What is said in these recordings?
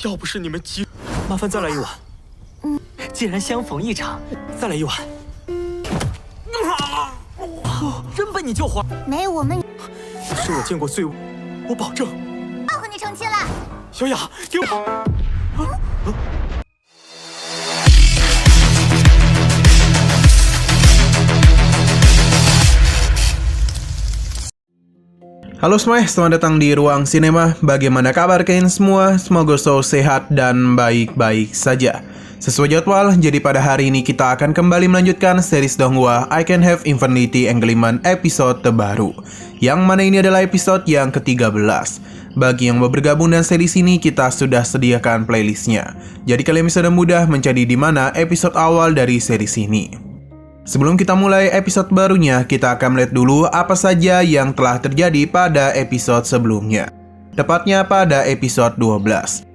要不是你们急，麻烦再来一碗。既然相逢一场，再来一碗。真被你救活！没我们，是我见过最，我保证要和你成亲了。小雅，给我。Halo semuanya, selamat datang di Ruang Sinema. Bagaimana kabar kalian semua? Semoga selalu sehat dan baik-baik saja. Sesuai jadwal, jadi pada hari ini kita akan kembali melanjutkan series Donghua I Can Have Infinity Engagement episode terbaru, yang mana ini adalah episode yang ke-13. Bagi yang mau bergabung dengan series ini, kita sudah sediakan playlistnya, jadi kalian bisa dengan mudah mencari di mana episode awal dari series ini. Sebelum kita mulai episode barunya, kita akan melihat dulu apa saja yang telah terjadi pada episode sebelumnya. Tepatnya pada episode 12.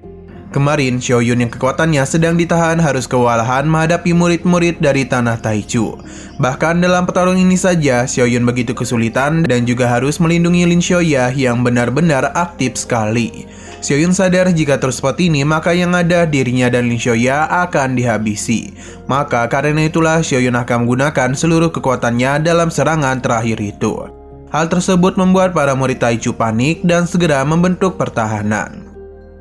Kemarin, Xiaoyun yang kekuatannya sedang ditahan harus kewalahan menghadapi murid-murid dari tanah Taichu. Bahkan dalam pertarungan ini saja, Xiaoyun begitu kesulitan dan juga harus melindungi Lin Xiaoya yang benar-benar aktif sekali. Xiaoyun sadar jika terus seperti ini, maka yang ada dirinya dan Lin Xiaoya akan dihabisi. Maka karena itulah Xiaoyun akan menggunakan seluruh kekuatannya dalam serangan terakhir itu. Hal tersebut membuat para murid Taichu panik dan segera membentuk pertahanan.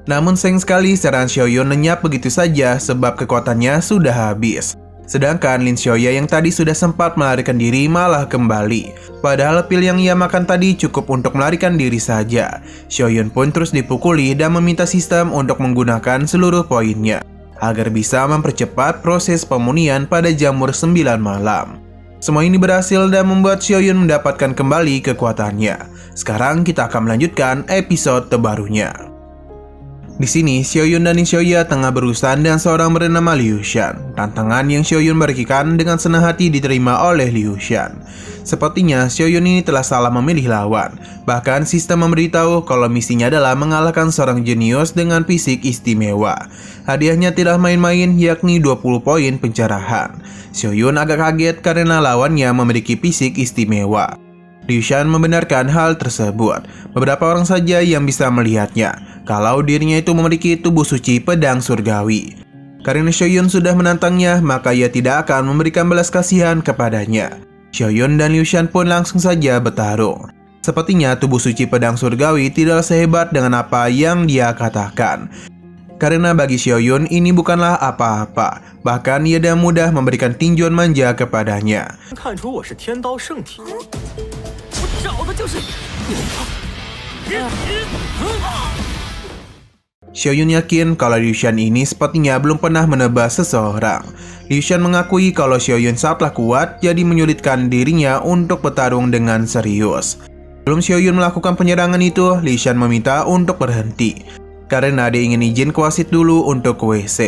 Namun sayang sekali serangan Xiaoyun lenyap begitu saja sebab kekuatannya sudah habis. Sedangkan Lin Xiaoya yang tadi sudah sempat melarikan diri malah kembali. Padahal pil yang ia makan tadi cukup untuk melarikan diri saja. Xiaoyun pun terus dipukuli dan meminta sistem untuk menggunakan seluruh poinnya agar bisa mempercepat proses pemunihan pada jamur 9 malam. Semua ini berhasil dan membuat Xiaoyun mendapatkan kembali kekuatannya. Sekarang kita akan melanjutkan episode terbarunya. Di sini, Xiaoyun dan Lin Xiaoya tengah berurusan dengan seorang bernama Liu Shan. Tantangan yang Xiaoyun berikan dengan senang hati diterima oleh Liu Shan. Sepertinya Xiaoyun ini telah salah memilih lawan. Bahkan sistem memberitahu kalau misinya adalah mengalahkan seorang jenius dengan fisik istimewa. Hadiahnya tidak main-main, yakni 20 poin pencerahan. Xiaoyun agak kaget karena lawannya memiliki fisik istimewa. Liu Shan membenarkan hal tersebut. Beberapa orang saja yang bisa melihatnya kalau dirinya itu memiliki tubuh suci pedang surgawi. Karena Xiaoyun sudah menantangnya, maka ia tidak akan memberikan belas kasihan kepadanya. Xiaoyun dan Liu Shan pun langsung saja bertarung. Sepertinya tubuh suci pedang surgawi tidak sehebat dengan apa yang dia katakan. Karena bagi Xiaoyun ini bukanlah apa-apa. Bahkan ia dengan mudah memberikan tinjuan manja kepadanya. Xiaoyun yakin kalau Liu Shan ini sepertinya belum pernah menebas seseorang. Liu Shan mengakui kalau Xiaoyun sangatlah kuat, jadi menyulitkan dirinya untuk bertarung dengan serius. Sebelum Xiaoyun melakukan penyerangan itu, Liu Shan meminta untuk berhenti karena dia ingin izin ke wasit dulu untuk ke WC.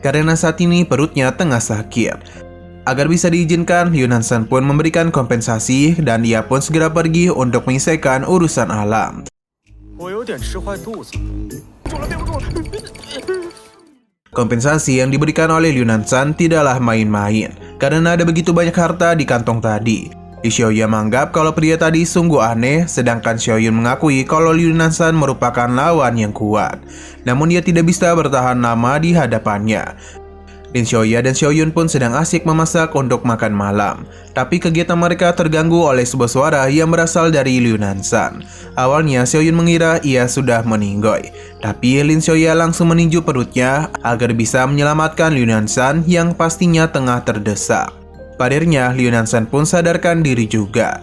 Karena saat ini perutnya tengah sakit. Agar bisa diizinkan, Liu Nansan pun memberikan kompensasi dan ia pun segera pergi untuk menyelesaikan urusan alam. Kompensasi yang diberikan oleh Liu Nansan tidaklah main-main, karena ada begitu banyak harta di kantong tadi. Liu Xiaoya menganggap kalau pria tadi sungguh aneh, sedangkan Xiaoyun mengakui kalau Liu Nansan merupakan lawan yang kuat. Namun dia tidak bisa bertahan lama di hadapannya. Lin Xiaoya dan Xiaoyun pun sedang asik memasak untuk makan malam. Tapi kegiatan mereka terganggu oleh sebuah suara yang berasal dari Liu Nansan. Awalnya Xiaoyun mengira ia sudah meninggoy, tapi Lin Xiaoya langsung meninju perutnya agar bisa menyelamatkan Liu Nansan yang pastinya tengah terdesak. Padirnya, Liu Nansan pun sadarkan diri juga.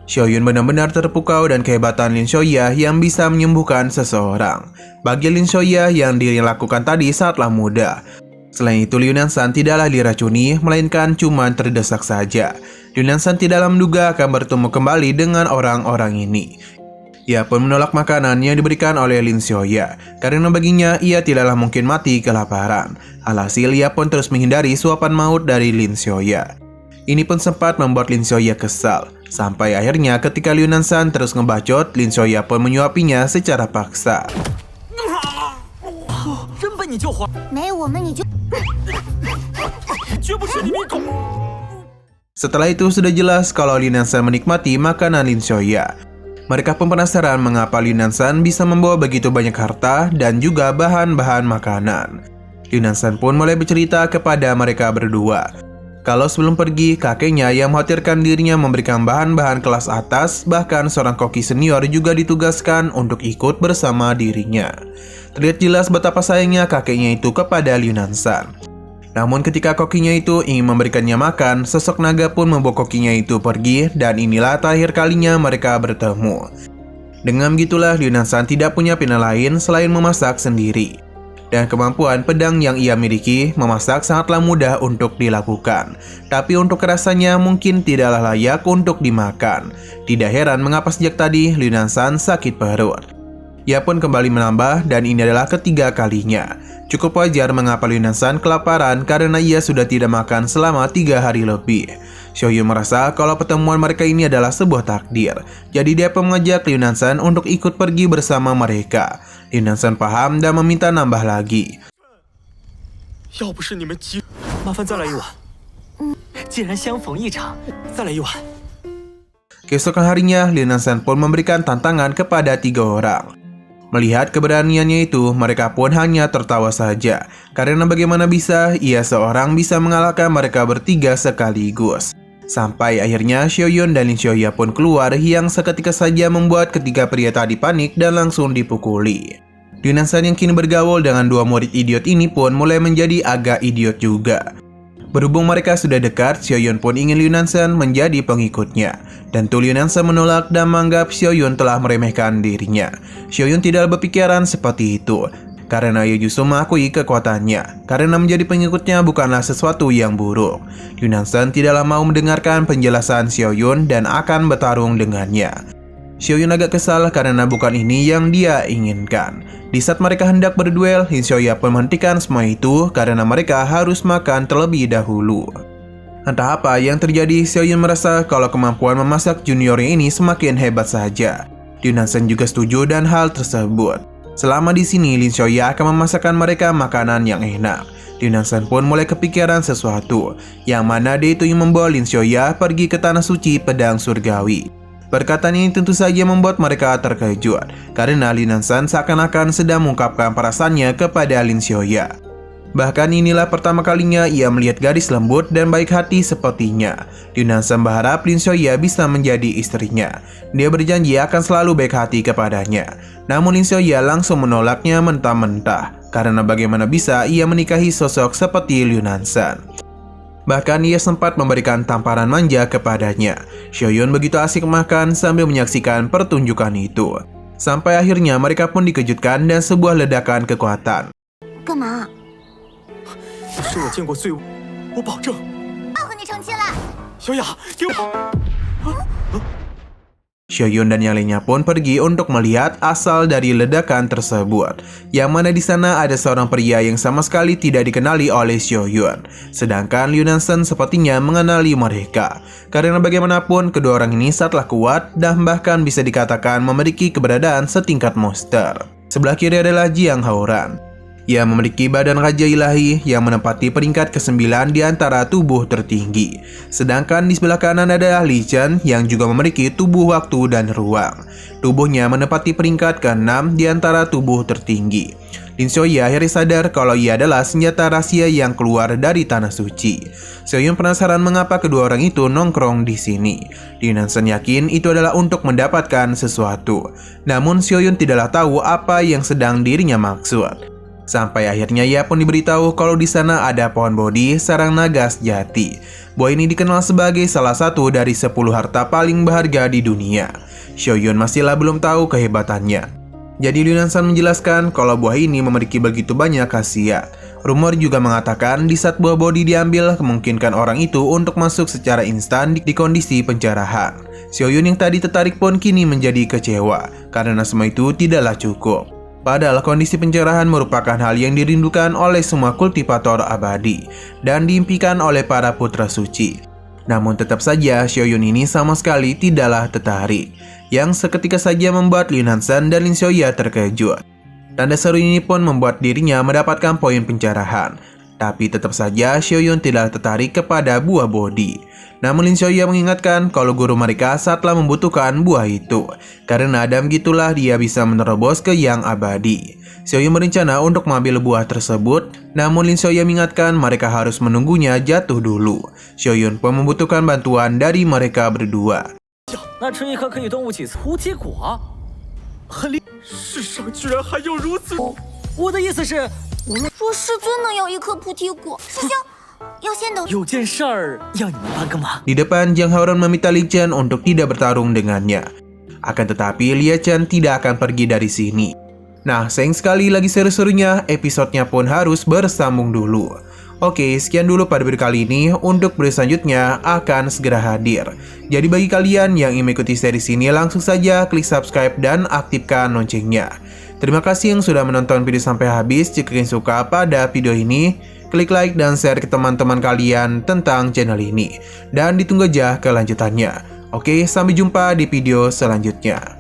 Xiaoyun benar-benar terpukau dan kehebatan Lin Xiaoya yang bisa menyembuhkan seseorang. Bagi Lin Xiaoya yang dirinya lakukan tadi sangatlah mudah. Selain itu, Liu Nansan tidaklah diracuni, melainkan cuma terdesak saja. Liu Nansan tidaklah menduga akan bertemu kembali dengan orang-orang ini. Ia pun menolak makanan yang diberikan oleh Lin Xiaoya, karena baginya ia tidaklah mungkin mati kelaparan. Alhasil ia pun terus menghindari suapan maut dari Lin Xiaoya. Ini pun sempat membuat Lin Xiaoya kesal. Sampai akhirnya ketika Liu Nansan terus ngebacot, Lin Xiaoya pun menyuapinya secara paksa. Setelah itu sudah jelas kalau Liu Nansan menikmati makanan Lin Xiaoya. Mereka pun penasaran mengapa Liu Nanshan bisa membawa begitu banyak harta dan juga bahan-bahan makanan. Liu Nanshan pun mulai bercerita kepada mereka berdua kalau sebelum pergi, kakeknya yang mengkhawatirkan dirinya memberikan bahan-bahan kelas atas, bahkan seorang koki senior juga ditugaskan untuk ikut bersama dirinya. Terlihat jelas betapa sayangnya kakeknya itu kepada Liu Nanshan. Namun ketika kokinya itu ingin memberikannya makan, sosok naga pun membawa kokinya itu pergi dan inilah terakhir kalinya mereka bertemu. Dengan begitulah Liu Nanshan tidak punya pilihan lain selain memasak sendiri. Dan kemampuan pedang yang ia miliki memasak sangatlah mudah untuk dilakukan. Tapi untuk rasanya mungkin tidaklah layak untuk dimakan. Tidak heran mengapa sejak tadi Liu Nanshan sakit perut. Ia pun kembali menambah dan ini adalah ketiga kalinya. Cukup wajar mengapa Liu Nanshan kelaparan karena ia sudah tidak makan selama 3 hari lebih. Xiaoyun merasa kalau pertemuan mereka ini adalah sebuah takdir. Jadi dia pun mengajak Liu Nanshan untuk ikut pergi bersama mereka. Liu Nanshan paham dan meminta nambah lagi. Keesokan harinya, Liu Nanshan pun memberikan tantangan kepada 3 orang. Melihat keberaniannya itu, mereka pun hanya tertawa saja. Karena bagaimana bisa ia seorang bisa mengalahkan mereka bertiga sekaligus. Sampai akhirnya Xiaoyun dan Lin Xiaoya pun keluar yang seketika saja membuat ketiga pria tadi panik dan langsung dipukuli. Liu Nanshan yang kini bergaul dengan 2 murid idiot ini pun mulai menjadi agak idiot juga. Berhubung mereka sudah dekat, Xiaoyun pun ingin Liu Nanshan menjadi pengikutnya. Tentu Liu Nanshan menolak dan menganggap Xiaoyun telah meremehkan dirinya. Xiaoyun tidak berpikiran seperti itu, karena ia justru mengakui kekuatannya. Karena menjadi pengikutnya bukanlah sesuatu yang buruk. Liu Nanshan tidaklah mau mendengarkan penjelasan Xiaoyun dan akan bertarung dengannya. Xiaoyun agak kesal karena bukan ini yang dia inginkan. Di saat mereka hendak berduel, Lin Xiaoya pun menghentikan semua itu karena mereka harus makan terlebih dahulu. Entah apa yang terjadi, Xiaoyun merasa kalau kemampuan memasak juniornya ini semakin hebat saja. Liu Nanshan juga setuju dan hal tersebut. Selama di sini, Lin Xiaoya akan memasakkan mereka makanan yang enak. Liu Nanshan pun mulai kepikiran sesuatu, yang mana dia itu ingin membawa Lin Xiaoya pergi ke tanah suci pedang surgawi. Perkataan ini tentu saja membuat mereka terkejut, karena Liu Nanshan seakan-akan sedang mengungkapkan perasaannya kepada Lin Xiaoya. Bahkan inilah pertama kalinya ia melihat gadis lembut dan baik hati sepertinya. Liu Nanshan berharap Lin Xiaoya bisa menjadi istrinya. Dia berjanji akan selalu baik hati kepadanya. Namun Lin Xiaoya langsung menolaknya mentah-mentah, karena bagaimana bisa ia menikahi sosok seperti Liu Nanshan. Bahkan ia sempat memberikan tamparan manja kepadanya. Xiaoyun begitu asik makan sambil menyaksikan pertunjukan itu. Sampai akhirnya mereka pun dikejutkan dan sebuah ledakan kekuatan. Xiaoyun dan yang lainnya pun pergi untuk melihat asal dari ledakan tersebut, yang mana di sana ada seorang pria yang sama sekali tidak dikenali oleh Xiaoyun. Sedangkan Liu Nanshan sepertinya mengenali mereka, karena bagaimanapun kedua orang ini sangatlah kuat dan bahkan bisa dikatakan memiliki keberadaan setingkat monster. Sebelah kiri adalah Jiang Haoran. Ia memiliki badan raja ilahi yang menempati peringkat ke-9 di antara tubuh tertinggi. Sedangkan di sebelah kanan adalah Li Chen yang juga memiliki tubuh waktu dan ruang. Tubuhnya menempati peringkat ke-6 di antara tubuh tertinggi. Lin Xiaoya akhirnya sadar kalau ia adalah senjata rahasia yang keluar dari tanah suci. Xiaoyun penasaran mengapa kedua orang itu nongkrong di sini. Liu Nanshan yakin itu adalah untuk mendapatkan sesuatu. Namun Xiaoyun tidaklah tahu apa yang sedang dirinya maksud. Sampai akhirnya ia pun diberitahu kalau di sana ada pohon bodhi sarang naga sejati. Buah ini dikenal sebagai salah satu dari 10 harta paling berharga di dunia. Xiaoyun masihlah belum tahu kehebatannya. Jadi Liu Nanshan menjelaskan kalau buah ini memiliki begitu banyak khasiat. Rumor juga mengatakan di saat buah bodhi diambil, kemungkinan orang itu untuk masuk secara instan di kondisi pencerahan. Xiaoyun yang tadi tertarik pun kini menjadi kecewa karena semua itu tidaklah cukup. Padahal kondisi pencerahan merupakan hal yang dirindukan oleh semua kultivator abadi dan diimpikan oleh para putra suci. Namun tetap saja Xiaoyun ini sama sekali tidaklah tertarik, yang seketika saja membuat Liu Nanshan dan Lin Xiaoya terkejut. Tanda seru ini pun membuat dirinya mendapatkan poin pencerahan. Tapi tetap saja Xiaoyun tidak tertarik kepada buah bodi. Namun Lin Xiaoya mengingatkan kalau guru mereka saatlah membutuhkan buah itu. Karena Adam gitulah dia bisa menerobos ke yang abadi. Xiaoyun berencana untuk mengambil buah tersebut. Namun Lin Xiaoya mengingatkan mereka harus menunggunya jatuh dulu. Xiaoyun pun membutuhkan bantuan dari mereka berdua. 那吃一颗可以动物起菩提果，很厉，世上居然还有如此。我的意思是，说师尊能有一颗菩提果，师兄要先等。有件事儿要你们帮个忙。 Di depan, Jiang Haoran meminta Li Chen untuk tidak bertarung dengannya. Akan tetapi, Li Chen tidak akan pergi dari sini. Nah, sayang sekali lagi seru-serunya, episodenya pun harus bersambung dulu. Oke, sekian dulu pada video kali ini. Untuk video selanjutnya akan segera hadir. Jadi bagi kalian yang ingin mengikuti series ini, langsung saja klik subscribe dan aktifkan loncengnya. Terima kasih yang sudah menonton video sampai habis. Jika kalian suka pada video ini, klik like dan share ke teman-teman kalian tentang channel ini. Dan ditunggu aja kelanjutannya. Oke, sampai jumpa di video selanjutnya.